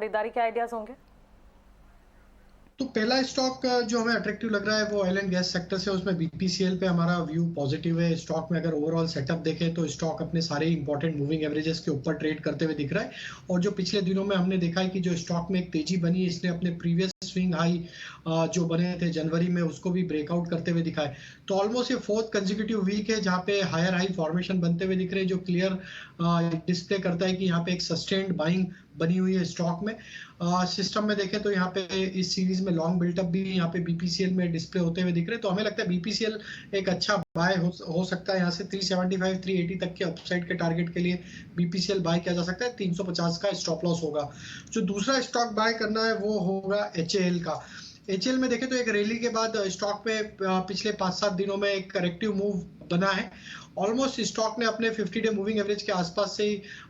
खरीदारी के आइडियाज होंगे? तो पहला स्टॉक जो हमें अट्रैक्टिव लग रहा है वो ऑयल एंड गैस सेक्टर से, उसमें बीपीसीएल पे हमारा व्यू पॉजिटिव है। स्टॉक में अगर ओवरऑल सेटअप देखें तो स्टॉक अपने सारे इंपॉर्टेंट मूविंग एवरेजेस के ऊपर ट्रेड करते हुए दिख रहा है। और जो पिछले दिनों में हमने देखा है कि जो स्टॉक में एक तेजी बनी है, इसने अपने प्रीवियस स्विंग हाई जो बने थे जनवरी में उसको भी ब्रेकआउट करते हुए दिखा है। तो ऑलमोस्ट ये फोर्थ कंसेक्यूटिव वीक है जहाँ पे हायर हाई फॉर्मेशन बनते हुए दिख रहे हैं, जो क्लियर डिस्प्ले करता है कि यहाँ पे एक सस्टेन्ड बाइंग बनी हुई है स्टॉक में। सिस्टम में देखें तो यहाँ पे इस सीरीज में लॉन्ग बिल्टअप भी यहाँ पे बीपीसीएल में डिस्प्ले होते हुए दिख रहे हैं। तो हमें लगता है बीपीसीएल एक अच्छा बाय हो सकता है। यहाँ से 375 380 तक के अपसाइड के टारगेट के लिए बीपीसीएल बाय किया जा सकता है। 350 का स्टॉप लॉस होगा। जो दूसरा स्टॉक बाय करना है वो होगा एचएएल का। एचएएल में देखें तो एक रैली के बाद स्टॉक पे पिछले 5-7 दिनों में एक करेक्टिव मूव बना है। ऑलमोस्ट स्टॉक ने अपने 50 डे मूविंग एवरेज के आसपास से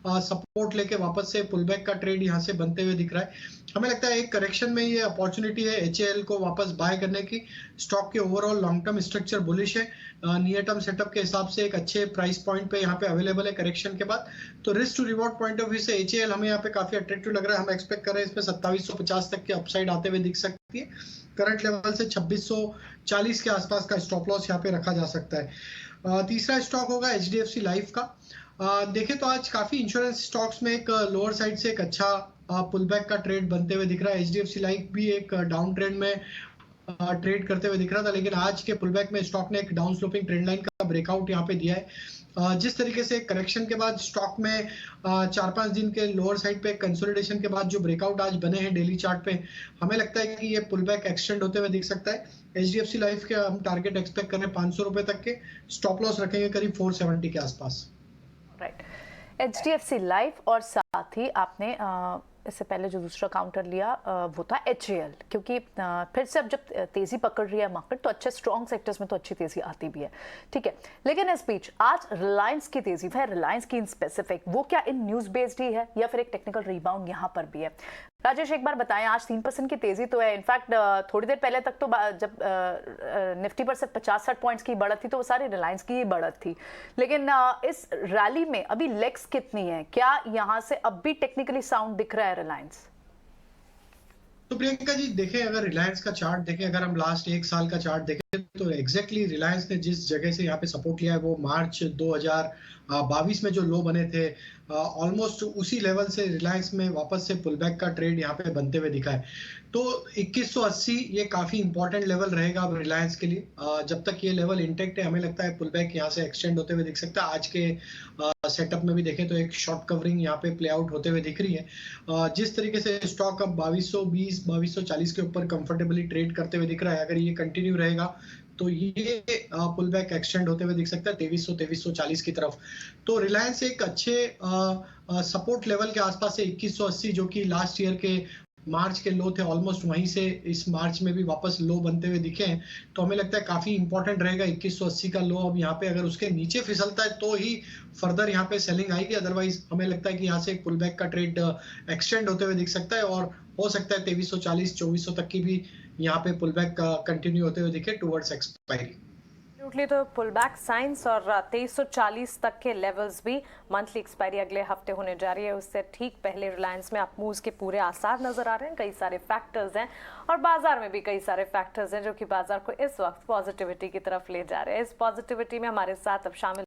सपोर्ट लेके वापस से पुलबैक का ट्रेड यहाँ से बनते हुए दिख रहा है। हमें लगता है एक करेक्शन में ये अपॉर्चुनिटी है एचएएल को वापस बाय करने की। स्टॉक के overall long term structure bullish है। नियर टर्म सेटअप के हिसाब से एक अच्छे प्राइस पॉइंट पे यहाँ पे अवेलेबल है करेक्शन के बाद। तो risk to reward point of view से एचएएल हमें यहाँ पे काफी अट्रैक्टिव लग रहा है। हम एक्सपेक्ट कर रहे हैं इसमें 2750 तक के अपसाइड आते हुए दिख सकती है। करंट लेवल से 2640 के आसपास का स्टॉप लॉस यहाँ पे रखा जा सकता है। तीसरा स्टॉक होगा एचडीएफसी लाइफ का। देखें तो आज काफी इंश्योरेंस स्टॉक्स में एक लोअर साइड से एक अच्छा पुलबैक का ट्रेड बनते हुए दिख रहा है। एचडीएफसी लाइफ भी एक डाउन ट्रेंड में ट्रेड करते हुए दिख रहा था, लेकिन आज के पुलबैक में स्टॉक ने एक डाउन स्लोपिंग ट्रेंड लाइन का ब्रेकआउट यहाँ पे दिया है। जिस तरीके से करेक्शन के बाद स्टॉक में 4-5 दिन के लोअर साइड पे कंसोलिडेशन के बाद जो ब्रेकआउट आज बने हैं डेली चार्ट पे, हमें लगता है कि ये पुलबैक एक्सटेंड होते हुए दिख सकता है। एचडीएफसी लाइफ के हम टारगेट एक्सपेक्ट कर रहे हैं 500 रुपए तक के। स्टॉप लॉस रखेंगे करीब 470 के आसपास। राइट, एचडीएफसी लाइफ और साथ ही आपने इससे पहले जो दूसरा काउंटर लिया वो था एचएएल, क्योंकि फिर से अब जब तेजी पकड़ रही है मार्केट तो अच्छे स्ट्रॉन्ग सेक्टर्स में तो अच्छी तेजी आती भी है, ठीक है। लेकिन इस बीच आज रिलायंस की तेजी है, रिलायंस की इन स्पेसिफिक, वो क्या इन न्यूज बेस्ड ही है या फिर एक टेक्निकल रिबाउंड यहाँ पर भी है? राजेश एक बार बताएं, आज 3% की तेजी तो है। इनफैक्ट थोड़ी देर पहले तक तो जब निफ्टी पर से 50-60 पॉइंट्स की बढ़त थी तो वो सारी रिलायंस की ही बढ़त थी। लेकिन इस रैली में अभी लेग्स कितनी है? क्या यहाँ से अब भी टेक्निकली साउंड दिख रहा है रिलायंस? तो प्रियंका जी देखें, अगर रिलायंस का चार्ट देखें, अगर हम लास्ट एक साल का चार्ट देखें तो एग्जैक्टली रिलायंस ने जिस जगह से यहाँ पे सपोर्ट लिया है वो मार्च 2022 में जो लो बने थे, ऑलमोस्ट उसी लेवल से रिलायंस में वापस से पुलबैक का ट्रेड यहाँ पे बनते हुए दिखा है। तो 2180 ये काफी इंपॉर्टेंट लेवल रहेगा अब रिलायंस के लिए। जब तक ये लेवल इंटेक्ट है हमें लगता है पुलबैक यहाँ से एक्सटेंड होते हुए दिख सकता है। आज के सेटअप में भी देखें तो एक शॉर्ट कवरिंग यहाँ पे प्ले आउट होते हुए दिख रही है। जिस तरीके से स्टॉक अब 2220 2240 के ऊपर कंफर्टेबली ट्रेड करते हुए दिख रहा है, अगर ये कंटिन्यू रहेगा तो ये पुलबैक एक्सटेंड होते हुए दिख सकता है 2300 2340 की तरफ। तो रिलायंस एक अच्छे सपोर्ट लेवल के आसपास से 2180, जो कि लास्ट ईयर के मार्च के लो थे, ऑलमोस्ट वहीं से इस मार्च में भी वापस लो बनते हुए दिखे हैं। तो हमें लगता है काफी इंपॉर्टेंट रहेगा 2180 का लो। अब यहाँ पे अगर उसके नीचे फिसलता है तो ही फर्दर यहाँ पे सेलिंग आएगी, अदरवाइज हमें लगता है कि यहाँ से एक पुलबैक का ट्रेड एक्सटेंड होते हुए दिख सकता है और हो सकता है 2340 2400 तक की भी यहाँ पे पुलबैक कंटिन्यू होते हुए दिखे टुवर्ड्स एक्सपायरी। तो पुलबैक साइंस और 2340 तक के लेवल्स भी मंथली एक्सपायरी अगले हफ्ते होने जा रही है, उससे ठीक पहले रिलायंस में अपमूव्स के पूरे आसार नजर आ रहे हैं। कई सारे फैक्टर्स हैं और बाजार में भी कई सारे फैक्टर्स हैं जो कि बाजार को इस वक्त पॉजिटिविटी की तरफ ले जा रहे हैं। इस पॉजिटिविटी में हमारे साथ अब शामिल